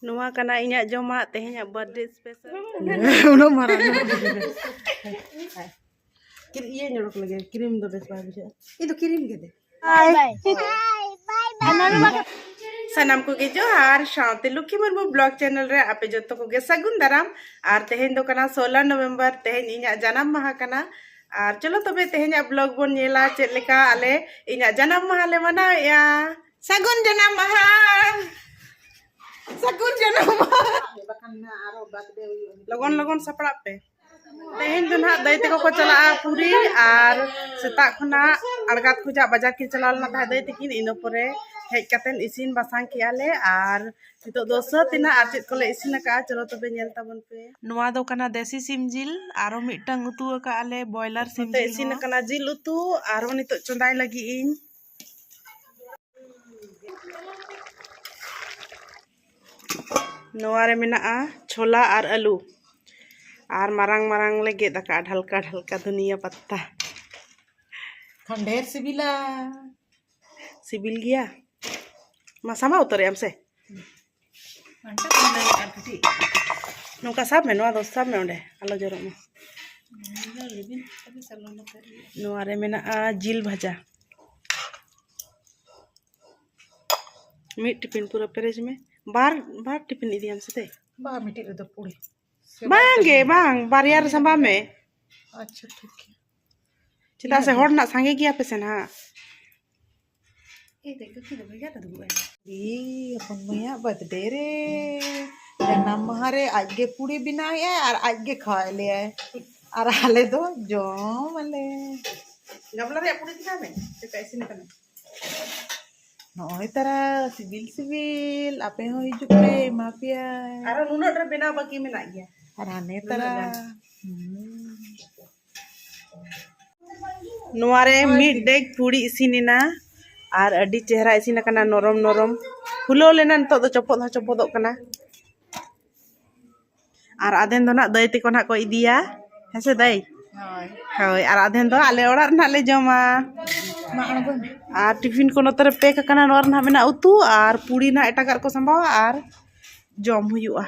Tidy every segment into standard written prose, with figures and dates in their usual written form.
Nuwa kana inya joma tehnya birthday special. Udah marah. Iya nyuruh lagi kirim tuh bes bagus ya. Itu kirim gitu. Hai. Sanam ko ge johar Shanti Lukhi Murmu blog channel re ape jotto ko ge sagun daram ar tehen do kana 16 November tehen inya janam maha kana ar chalo tobe tehnya blog bon nyela chet leka ale inya janam maha le mana ya sagun janam maha sagun janam maha logon saprap pe tehen do na dai te ko chala puri ar seta khona algat khuja bazar ki chalal na ta dai te kin ino pore hej katen isin basang kiale ar nito do satina ar chet kole isin ka chalo tobe nyel tabon pe nuwa do kana desi sim jil aro mitang utu ka ale boiler sim jil isin kana jil utu aro nito chondai lagi in nuwa re menaa chola ar alu ar marang lege daka ढलका दुनिया पत्ता खंडेर सिबिला CIBIL गया मासामा उतरे हमसे अंटा खंडे यार कटी नौका साब में नोआ दोस्त साब में उन्हें आलो जरूर में लेबिन अभी सलों में कर नोआरे में ना जिल भजा मीट टिफिन पूरा पेरेज में बार टिफिन इदी हमसे ते बाहर मिट्टी रे दो पूरी बांगे बांग बारियार संभा में अच्छा ठीक है चिता से होड़ ना सांगे गया पे से ना देखो कि भैया तो दुआ अपन मैया बर्थडे रे जन्म महारे आज के पूरी बिना है और आज के खा ले है और हाले दो जो मले गमला रे पूरी दिखा में ते कैसे निकलने नॉय तरह सिविल आपे हो हिजुक पे माफिया अरे नुनो ड्रे बिना बाकी में ना गया और आने तरह नुआरे मिड डेक पूरी इसिनिना और अडी चेहरा इसिन कना नरम फुलो लेना नितो दो चपद कना और आधेन दो ना दई ते को ना को इदिया हेसे दई हाय और आधेन दो आले ओड़ा ना ले जमा और टिफिन को नतर पैक कना नोर ना मेना उतु और पूरी ना एटागार को संभावा और जम हुयुआ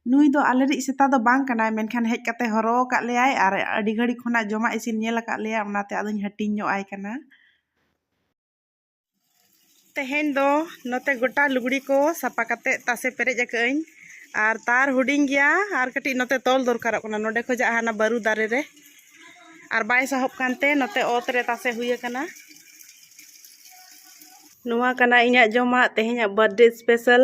नुई दो आले रि सेता दो बांग कना मेनखान हेज कते हरो का लेआय और अडी घड़ी खना जमा इसिन नेल का लेया उनाते आदुन हटिन नो आय कना तेहेन दो नोते गोटा लुगड़ी को सपा कते तासे पेरेज अकईन और तार हुडिंग गया और कटी नोते तोल दरकार कना नोडे खजा हाना बारू दारे रे और बाय साहब कानते नोते ओत रे तासे हुए कना नुआ कना इnya जमा तेहेnya बर्थडे स्पेशल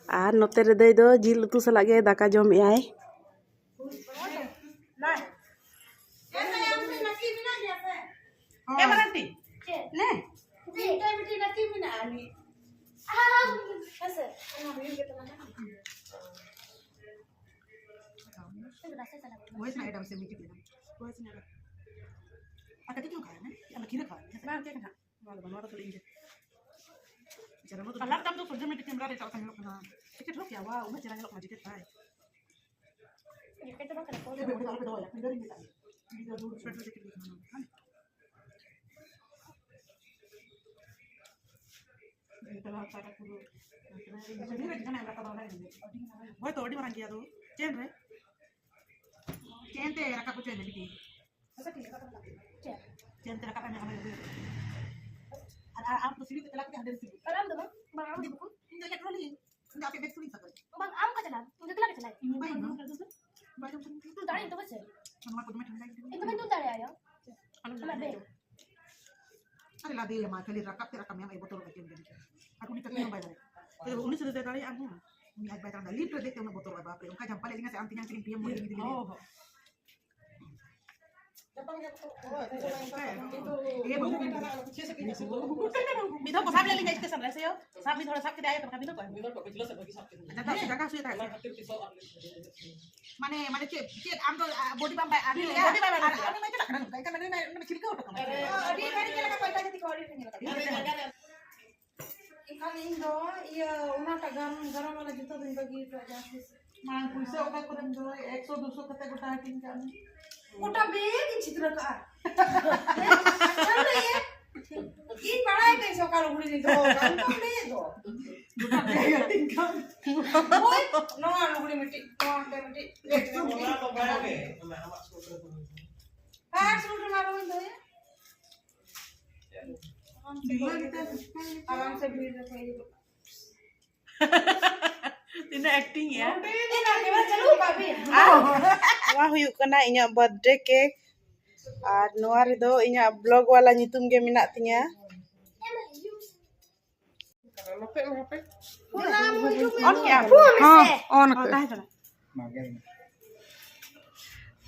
और नोते रे दई दो जिल उतु सला गे दाका जम आय वही ना आइटम से मिट्टी देना वही ना आता क्यों खाया ना अब खीरा खा ना क्या ना वाला बनवा तो लेंगे जरा वो तो अल्लाह तब तो फुल में टिकम रे चलता लोग ना टिकट हो क्या वाह उन्हें जरा लोग मजे के पाए ये कहते ना कर दो दो या फिर नहीं चाहिए ये दूर स्वेटर जैकेट दिखाना ये तो आप सारा पूरा ये दिखाना है का वाला वो तो ऑडी मार गया तो चेन रे चेन ते रखा कुछ नहीं दी ऐसा ठीक है चेन ते रखा मैं आप तो सीढ़ी पे चला के हंड्रेड सीढ़ी आराम दो बंग आम देखो इन जगह ट्रॉली इन आप बैग सुनी सकते बंग आम का चला तुम चला के चला भाई नो भाई तुम दाढ़ी तो बस हम को तुम्हें ठंडा एक तो तुम दाढ़ी आया हमें दे अरे ला दे मां खाली रखा ते रखा मैं ये बोतल का चेन दे aku ni katanya bayar तो उन्हीं से दे दाढ़ी आम ni आज bayar दाढ़ी लीटर देते उन्हें बोतल बाप रे उनका जंपा ले लेंगे से आंटी आंटी पीएम मोदी दी ले बिधो को साहब ले लेंगे स्टेशन ऐसे हो साहब भी थोड़ा साहब के आए तो बिधो को पिछले से बाकी साहब के दादा जगह सुई था माने माने के आम तो बॉडी पंप आनी बॉडी पंप आनी मैं क्या करना का मैंने छिलका उठा अरे गाड़ी के लगा पैसा जति कोडी नहीं लगा इखाली इंदो ये उना का गरम वाला जूता दिन बगी जाके मां पैसा ओका करम दो 100 200 कते गोटा हटिन का गोटा बेग चित्र का अच्छा नहीं है Ini pakai ke sokal udah nih tuh, kan deh tuh. Bukan dia tinggal. Boy, nongan udah mati, nongan deh mati. Ah, sudah malu itu ya. Aram se video kayak gitu. Ini acting ya. Ini nanti baca lupa bin. Wah, huyuk kena inyak birthday cake. Ar noa redo inyak blog wala nyutum ge minat tinya. On ya? On.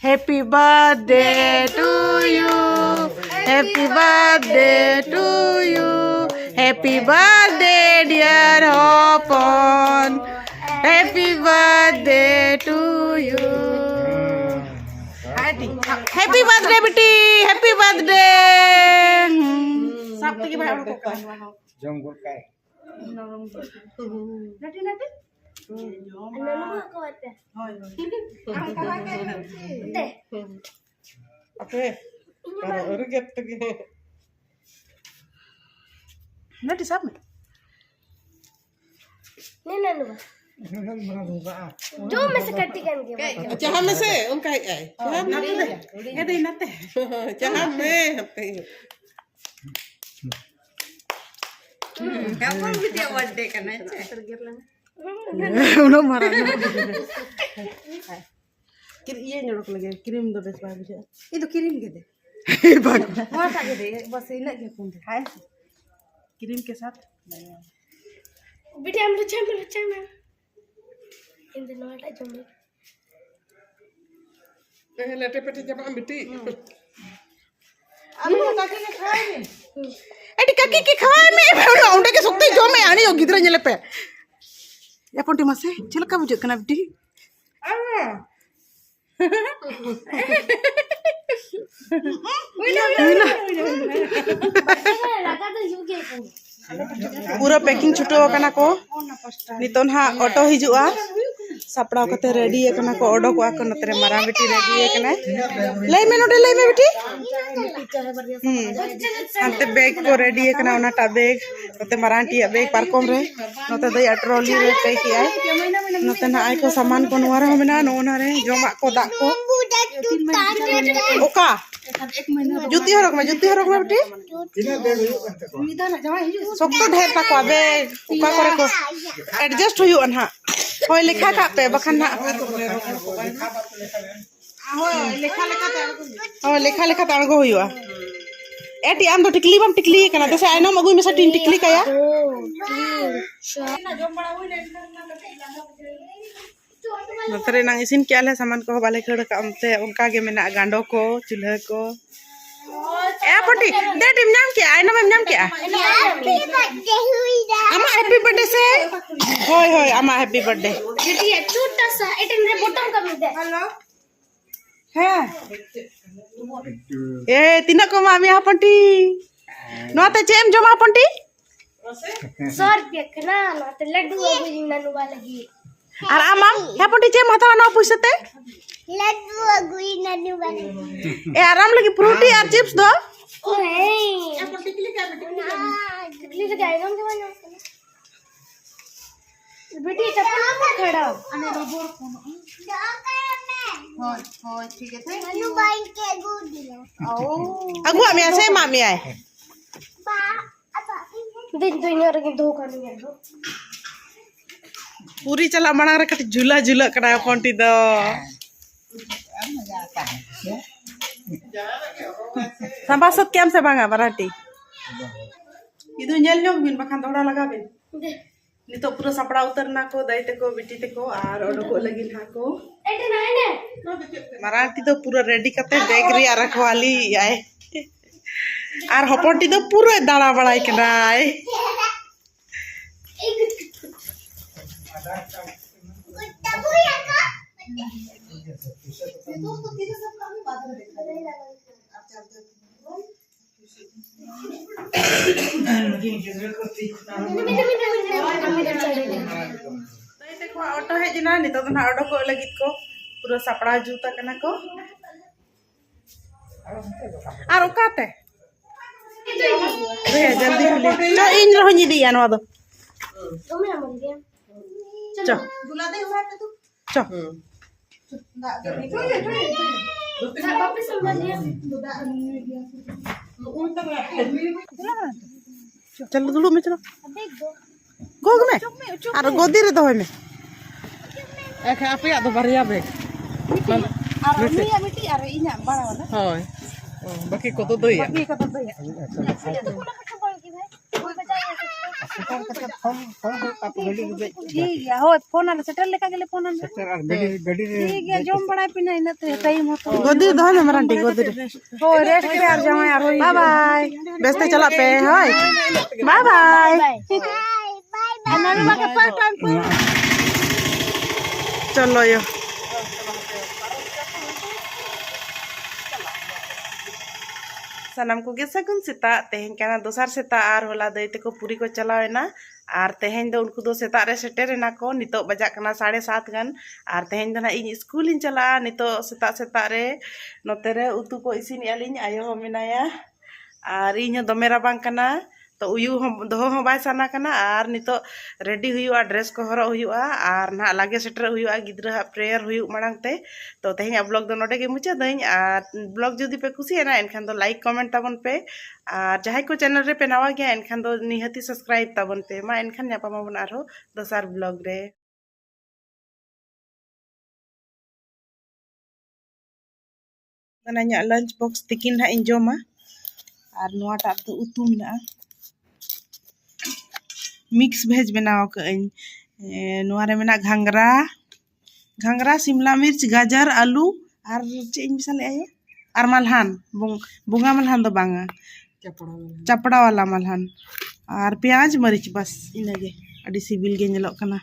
Happy birthday to you. Happy birthday to you. Happy birthday dear Hopon. Happy birthday to you. Happy birthday Biti. Happy birthday. Sabtu ki bhai ko ka. Jongkol kai. Nanti. Oke. Kalau urget begini. Nanti sama. जो मैं से कट्टी करके चाह में से उनका चाह Nate nate. चाह में Kapan video birthday करना है? Udah marah. Iya nyolok lagi. Kirim do bes bagus ya. Itu kirim gitu. Bagus. Masa gitu, bas ini aja pun. Hai. Kirim ke साथ. बेटी हम रचा में इन दिनों आटा जमे लेटे पेटे जब हम बिटी Aduh kaki ke khawain. Di kaki ke khawain me udah udah ke sukti jome ani yo gidra nyelepe. Ya ponti mase cilaka bujut kena bdi. लगा तो यू के पूरा पैकिंग छुटो कना को नितोन हा ऑटो हिजुआ सापड़ा कते रेडी कना को ओडो को आको नतरे मारा बेटी रेडी कना लई में नोडे लई में बेटी अंते बैग को रेडी कना ओनाटा बैग नते मारांटी बैग पारकोम रे नते दई ट्रॉली रे कई की आय नते ना आय को सामान को नोरा होना नोना रे जोमा को दा को ओका जुती हरक में बेटी सब तो ढेर तक बैग ओका करे को एडजस्ट हुई अनहा होय लेखा का पे बखन ना होय लेखा लेखा तांगो हुआ एटी आम तो टिकली बम टिकली कना जैसे आइनो मगुई में से तीन टिकली काया नतरे ना इसिन क्या ले सामान को बाले खड़ का हमते उनका के मेना गांडो को चूल्हा को ए पटी दे टीम नाम क्या आइनो में नाम क्या आमा हैप्पी बर्थडे से होय होय आमा हैप्पी बर्थडे बेटी ये छोटा सा एटन रे बॉटम का में दे हेलो है ए तिना को मामी आपंटी नोते चेम जमा आपंटी 100 रुपया कना नाते लड्डू अबू ननु वालगी आर आमाम आपंटी चेम हतावा ना पुछते लड्डू अबू ननु वालगी ए आराम लगी फ्रूटी और चिप्स दो ओए टिकली का टिकली का आइटम के बना बेटी चप्पल पर खड़ा अने रबर फोन होय ठीक है ननु बाइन के गुड दिया ओ अगु आमी ऐसे मामी आए बा आता दिन तो इन रगे दो कर लिया दो पूरी चला मना रे कट झूला झूला कड़ा फोंटी दो संबासत केम से बांगा मराठी इदु ñel ñok bin bakan थोड़ा लगा बिन नितो पूरा सपड़ा उतरना को दैते को बिटी ते को आर ओडो को लगिन हा को एटे ना ने मराठी तो पूरा रेडी करते बैग रे रखवाली आए आर हपटी तो पूरा दाड़ा बड़ाई केनाय ऑटो है जना नितो तो ना ऑटो को लगित को पूरा सपड़ा जूता कना को आर ओकाते जल्दी खुली चो इन रहो ᱧᱤᱫᱤᱭᱟ ᱱᱚᱣᱟ ᱫᱚ Dome na mali dia. चो चो Sa papi sama dia. चलो दुलू में चलो Abeg do. गोग में और गोदी रे दोय में एक apa ya tuh baria be. Ara ni ya miti ara inya bara wala. Hoy. Oh, baki ko to doy ya. Ni kata tu ya. Itu pula kata boy ki bhai. Boy bachaya ठीक है हो phone आले shutter लेका गेले phone आले ठीक है जोम बड़ा पिना इन तो टाइम हो तो गोदी रे दोय में मरांटी गोदी रे हो रेस्ट पे आ जाओ यार बाय बाय बेस्ते चला पे होय bye bye Another maka part चलो यो सनम को सागुन सेता तेहें काना दोसार सेता आर होला दई तेको पूरी को चलावेना आर तेहें दो उनको दो सेता रे सेटेरेना को नितो बजा कना 7:30 गन आर तेहें दना इन स्कूल इन चला नितो सेता सेता रे नोते रे उतु को इसिन यालिन आयो हो मिनाया आर इन दोमे राबांग कना तो उयु हम दोहो हो बाय साना कना आर नितो रेडी हुयुआ ड्रेस को हरो हुयुआ आर ना लागे सेटर हुयुआ गिद्रा प्रेयर हुयु मणांगते तो तेहें ब्लॉग दो नोडे गे मुचा दई आर ब्लॉग जदि पे खुशी है ना एनखान दो लाइक कमेंट ताबन पे आर जहां को चैनल रे पे नवा गया एनखान दो निहती सब्सक्राइब ताबन पे मा एनखान न्यापामाबन आरो दोसार ब्लॉग रे ᱱᱟᱧᱟ लंच बॉक्स तिकिन हा इन जोमा आर नोआटा तो उतु मिना मिक्स भेज बनाव कइन नोआ रे मेना घांगरा घांगरा शिमला मिर्च गाजर आलू आर चे इन मिसाले आयो आर मलहान बुंगा मलहान दो बांगा चपड़ा वाला मलहान आर प्याज मरीच बस इनगे अडी सिबिल गे नेलो कना